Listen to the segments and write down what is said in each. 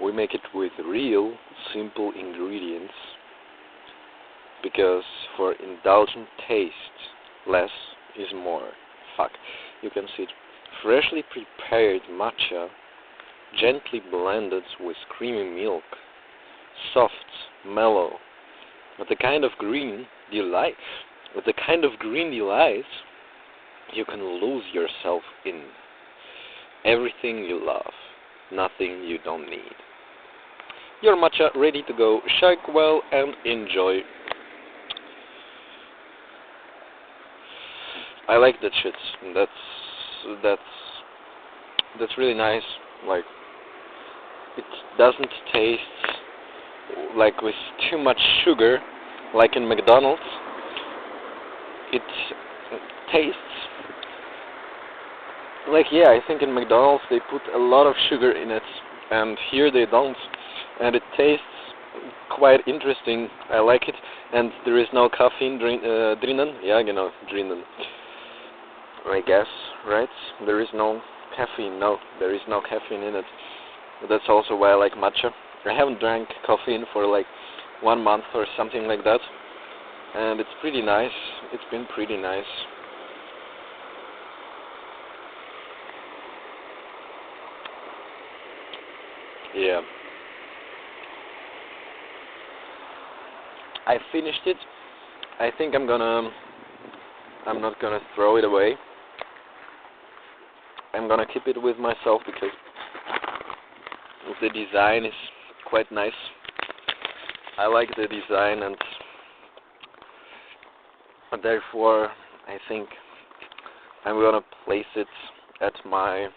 We make it with real, simple ingredients because for indulgent taste, less is more. Fuck. You can see it. Freshly prepared matcha, gently blended with creamy milk, soft, mellow, with the kind of green delight. With the kind of green delight, you can lose yourself in everything you love, nothing you don't need. Your matcha ready to go. Shake well and enjoy. I like that shit. That's really nice. Like, it doesn't taste like with too much sugar, like in McDonald's. It tastes like, yeah, I think in McDonald's they put a lot of sugar in it, and here they don't, and it tastes quite interesting. I like it, and there is no caffeine drinnen. Yeah, genau, drinnen. I guess, right? There is no caffeine. No, there is no caffeine in it. That's also why I like matcha. I haven't drank caffeine for like 1 month or something like that, and it's pretty nice. It's been pretty nice. Yeah. I finished it. I think I'm not gonna throw it away. I'm gonna keep it with myself because the design is quite nice. I like the design, and therefore I think I'm gonna place it at my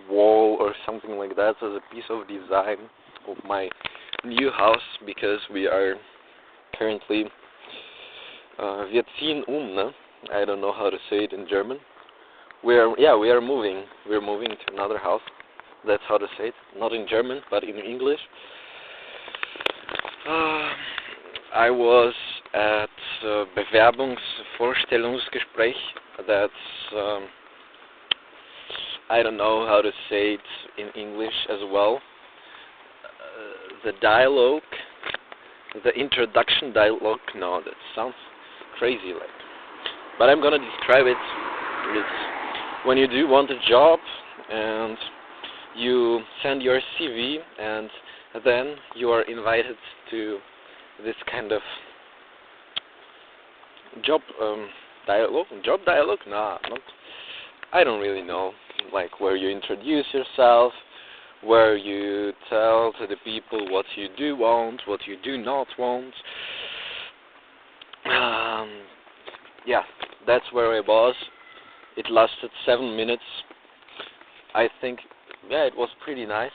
wall or something like that as a piece of design of my new house, because we are currently wir ziehen ne? I don't know how to say it in German. We are moving. We're moving to another house. That's how to say it. Not in German, but in English. I was at Bewerbungsvorstellungsgespräch. That's I don't know how to say it in English as well. The dialogue, the introduction dialogue. No, that sounds crazy, like. But I'm gonna describe it. It's when you do want a job and you send your CV, and then you are invited to this kind of job dialogue. Job dialogue? Nah, not. I don't really know. Like, where you introduce yourself, where you tell to the people what you do want, what you do not want. Yeah, that's where I was. It lasted 7 minutes. I think, yeah, it was pretty nice.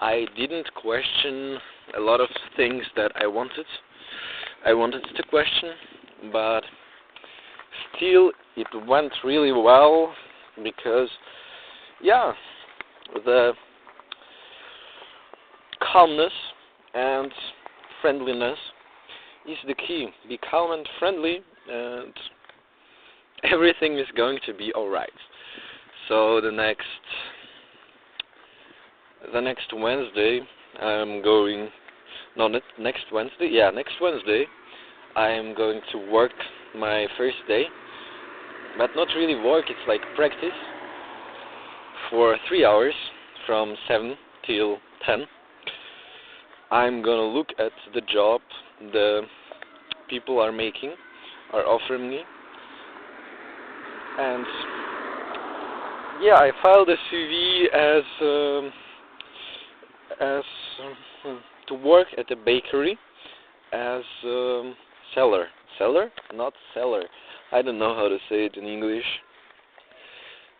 I didn't question a lot of things that I wanted to question, but still it went really well, because, yeah, the calmness and friendliness is the key. Be calm and friendly, and everything is going to be alright. So the next Wednesday, I'm going. No, not next Wednesday. Yeah, next Wednesday, I'm going to work my first day, but not really work. It's like practice for 3 hours from 7 till 10. I'm gonna look at the job the people are offering me, and yeah, I filed a CV as to work at a bakery as seller, not seller. I don't know how to say it in English.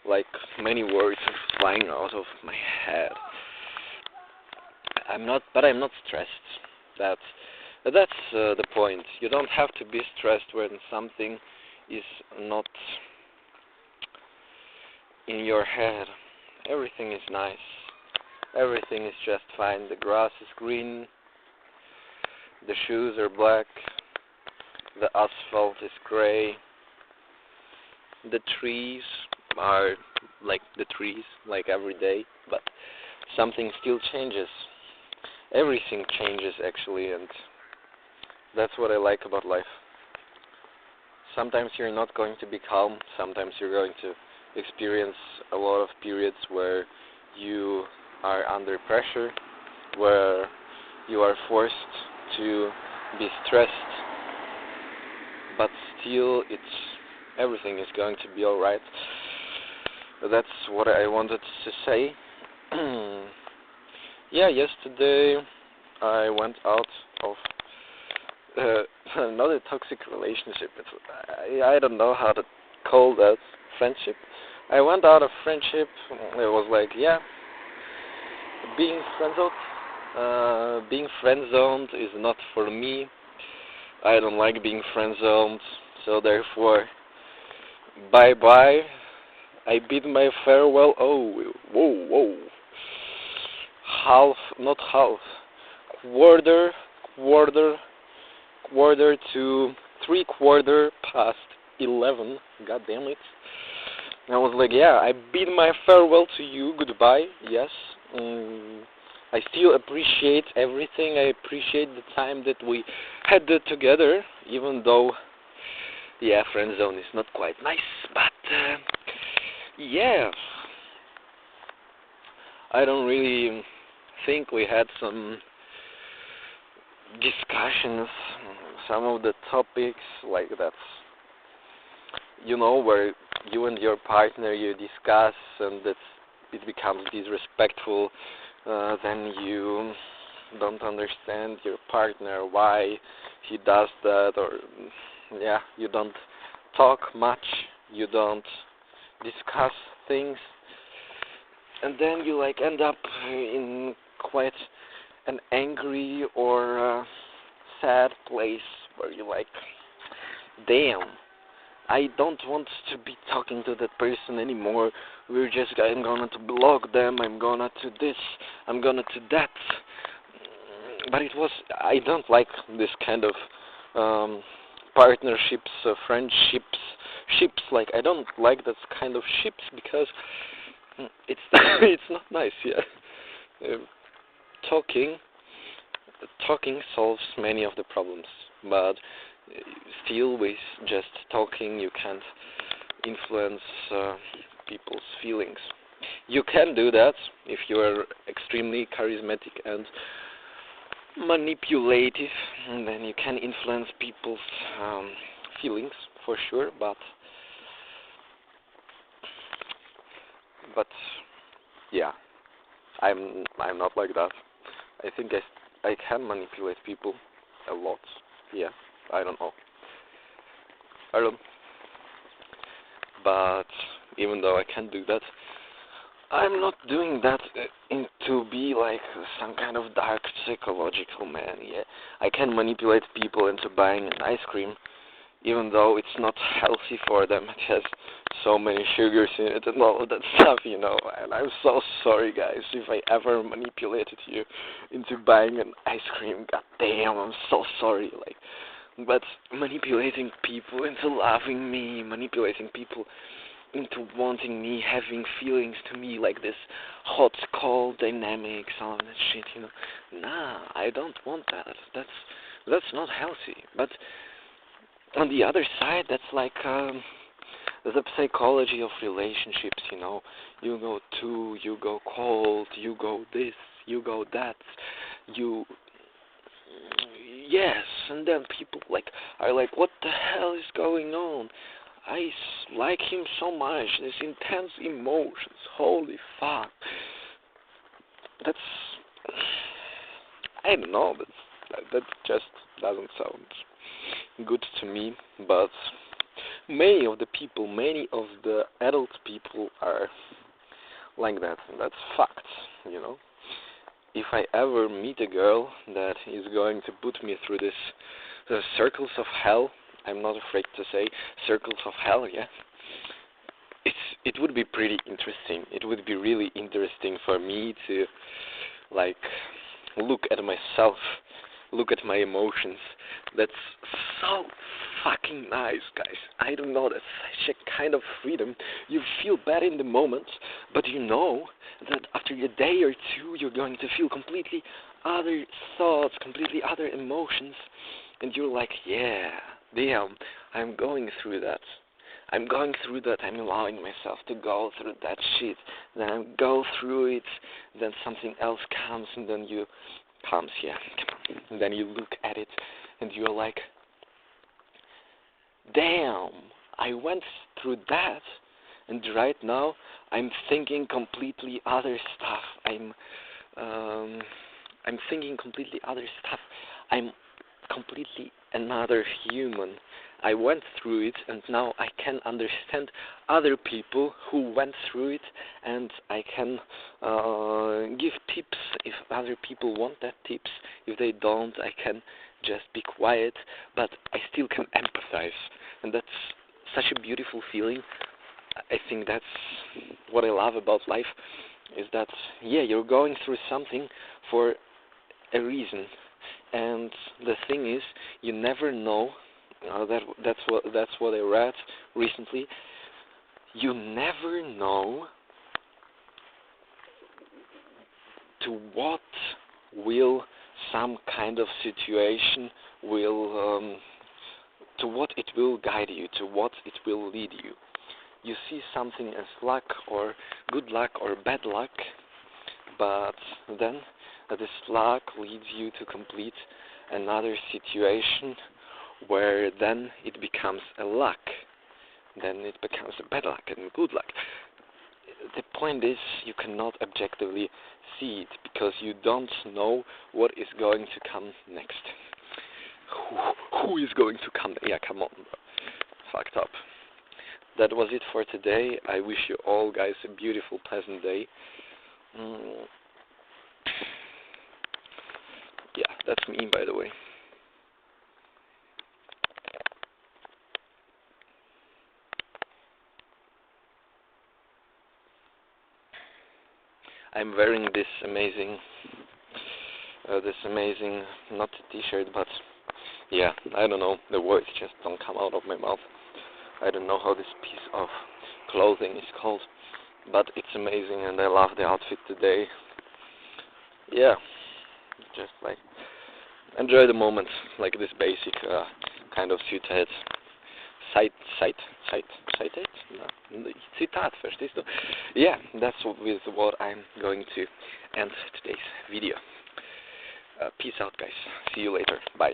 Like, many words are flying out of my head. I'm not stressed. That's the point. You don't have to be stressed when something is not in your head. Everything is nice. Everything is just fine. The grass is green. The shoes are black. The asphalt is gray. The trees are like the trees, like every day. But something still changes. Everything changes, actually, and that's what I like about life. Sometimes you're not going to be calm, sometimes you're going to experience a lot of periods where you are under pressure, where you are forced to be stressed, but still everything is going to be alright. That's what I wanted to say. Yeah, yesterday I went out of not a toxic relationship. I don't know how to call that friendship. I went out of friendship. It was like, yeah, being friend-zoned is not for me. I don't like being friend-zoned, so therefore, bye-bye. I bid my farewell. Oh, whoa. Not half. Quarter to 3/4 past 11. God damn it. I was like, yeah, I bid my farewell to you. Goodbye. Yes. I still appreciate everything. I appreciate the time that we had together, even though, yeah, friend zone is not quite nice. But, yeah, I don't really think we had some discussions. Some of the topics, like that's, where you and your partner, you discuss, and it becomes disrespectful. Then you don't understand your partner, why he does that, or yeah, you don't talk much, you don't discuss things, and then you end up in quite an angry or sad place where you damn, I don't want to be talking to that person anymore. I'm gonna to block them, I'm gonna to this, I'm gonna to that. But I don't like this kind of partnerships, friendships, ships. I don't like that kind of ships because it's it's not nice. Yeah, talking solves many of the problems, but still with just talking you can't influence people's feelings. You can do that if you are extremely charismatic and manipulative, and then you can influence people's feelings for sure, but yeah, I'm not like that. I think I can manipulate people a lot. Yeah, I don't know. But even though I can do that, I'm not doing that to be some kind of dark psychological man. Yeah, I can manipulate people into buying an ice cream, even though it's not healthy for them. It has so many sugars in it and all of that stuff, And I'm so sorry, guys, if I ever manipulated you into buying an ice cream. God damn, I'm so sorry. But manipulating people into loving me, manipulating people into wanting me, having feelings to me, this hot, cold dynamics, all that shit, Nah, I don't want that. That's not healthy. But on the other side, that's the psychology of relationships, You go to, you go cold, you go this, you go that, yes, and then people are what the hell is going on? I like him so much, this intense emotions, holy fuck. I don't know, that just doesn't sound good to me, but many of the adult people are like that, and that's fact, If I ever meet a girl that is going to put me through the circles of hell, I'm not afraid to say circles of hell, yeah, it would be pretty interesting. It would be really interesting for me to, look at myself, look at my emotions. That's so fucking nice, guys. I don't know, that's such a kind of freedom. You feel bad in the moment, but you know that after after a day or two, you're going to feel completely other thoughts, completely other emotions, and you're like, yeah, damn, I'm going through that. I'm going through that. I'm allowing myself to go through that shit. Then I go through it. Then something else comes, and then and then you look at it, and you're like, damn, I went through that, and right now I'm thinking completely other stuff. I'm thinking completely other stuff. I'm completely another human. I went through it, and now I can understand other people who went through it, and I can give tips if other people want that tips. If they don't, I can just be quiet, but I still can empathize, and that's such a beautiful feeling. I think that's what I love about life, is that, yeah, you're going through something for a reason, and the thing is, you never know. That's what I read recently. You never know to what will some kind of situation will, to what it will guide you, to what it will lead you. You see something as luck or good luck or bad luck, but then this luck leads you to complete another situation where then it becomes a luck, then it becomes a bad luck and good luck. The point is, you cannot objectively see it because you don't know what is going to come next. Who is going to come? Yeah, come on, bro. Fucked up. That was it for today. I wish you all guys a beautiful, pleasant day. Yeah, that's me, by the way. I'm wearing this amazing, not a t-shirt, but yeah, I don't know, the words just don't come out of my mouth. I don't know how this piece of clothing is called, but it's amazing, and I love the outfit today. Yeah, just like enjoy the moment, like this basic kind of suited cited? No, citat, verstehst du? Yeah, that's with what I'm going to end today's video. Peace out, guys. See you later. Bye.